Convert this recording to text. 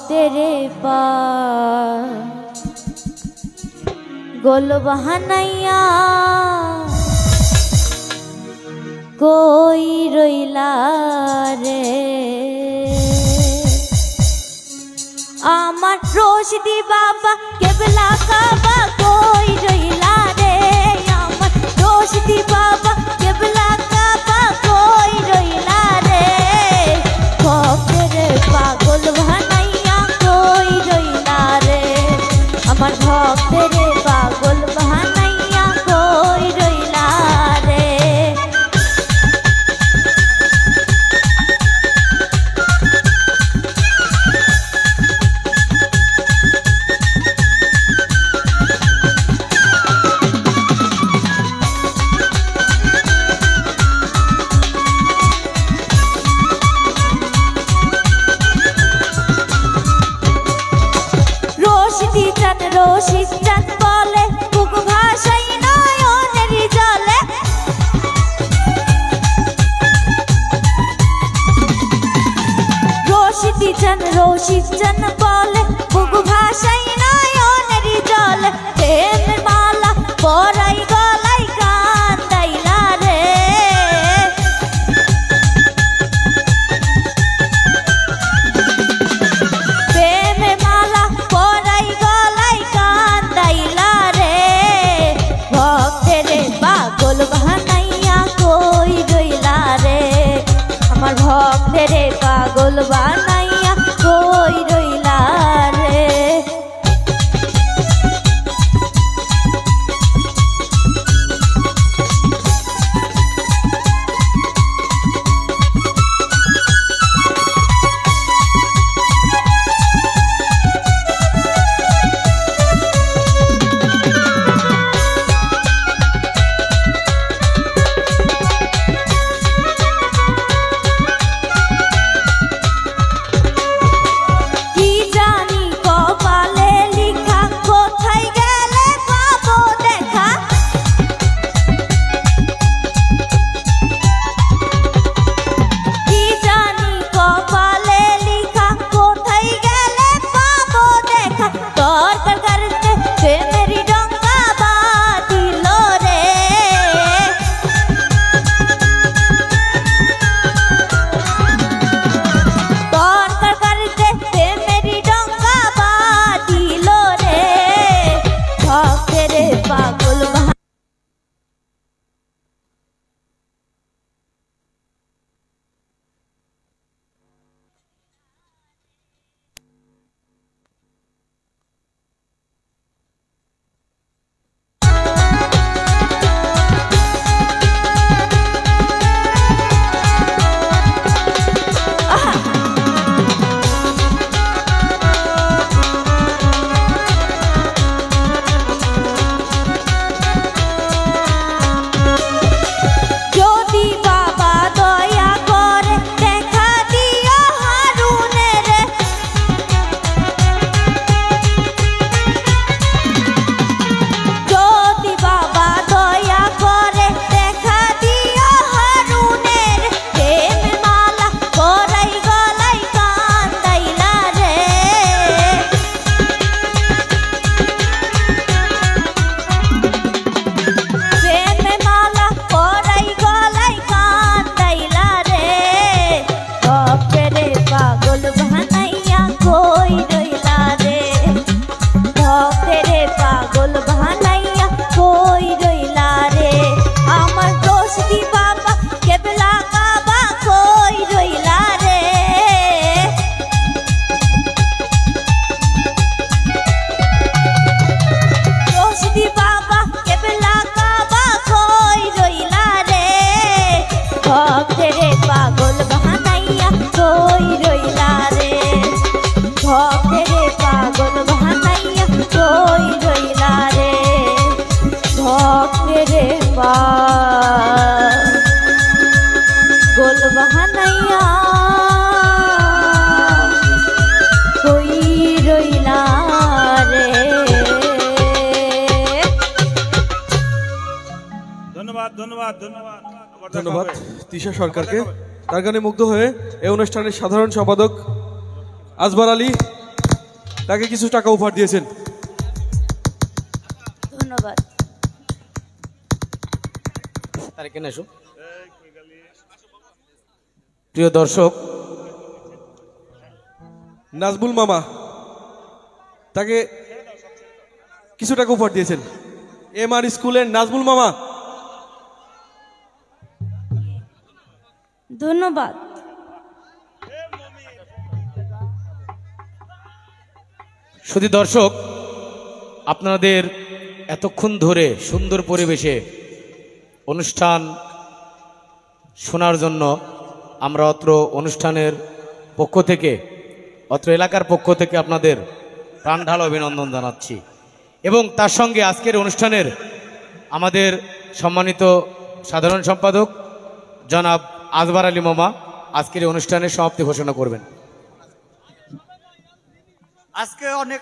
तेरे पा गोल बहानैया कोई रोइला रे आमार रोशदी बाबा केबला काबा कोई रोइला रे आमार रोशदी बाबा केबला काबा कोई रोइला रे भक्तेर पागल बहानैया कोई रोइला रे आमार भक्तेर पागल बहानैया कोई रोइला रे রশিদ চাঁদ বলে বুক ভাষাই নয়নের জলে রশিদ চাঁদ বলে বুক ভাষাই নয়নের জলে প্রেমের মালা পরাই গলায় কান্দাইলা রে প্রেমের মালা পরাই গলায় কান্দাইলা রে ভক্তের পাগল বাহানাইয়া কই রইলা রে আমার ভক্তের পাগল বানাইয়া কই রইলা রে ধন্যবাদ তিশা সরকারকে। তার গানে মুগ্ধ হয়ে এই অনুষ্ঠানের সাধারণ সম্পাদক আজবার আলী তাকে কিছু টাকা উপহার দিয়েছেন। ধন্যবাদ। প্রিয় দর্শক, নাজমুল মামা তাকে কিছু টাকা উপহার দিয়েছেন। MR স্কুলের নাজমুল মামা। ধন্যবাদ। শুধু দর্শক, আপনাদের এতক্ষণ ধরে সুন্দর পরিবেশে অনুষ্ঠান শোনার জন্য আমরা অত্র অনুষ্ঠানের পক্ষ থেকে, অত্র এলাকার পক্ষ থেকে আপনাদের প্রাণঢাল অভিনন্দন জানাচ্ছি। এবং তার সঙ্গে আজকের অনুষ্ঠানের আমাদের সম্মানিত সাধারণ সম্পাদক জনাব আজবার আলী মামা আজকের অনুষ্ঠানের সমাপ্তি ঘোষণা করবেন। আজকে অনেক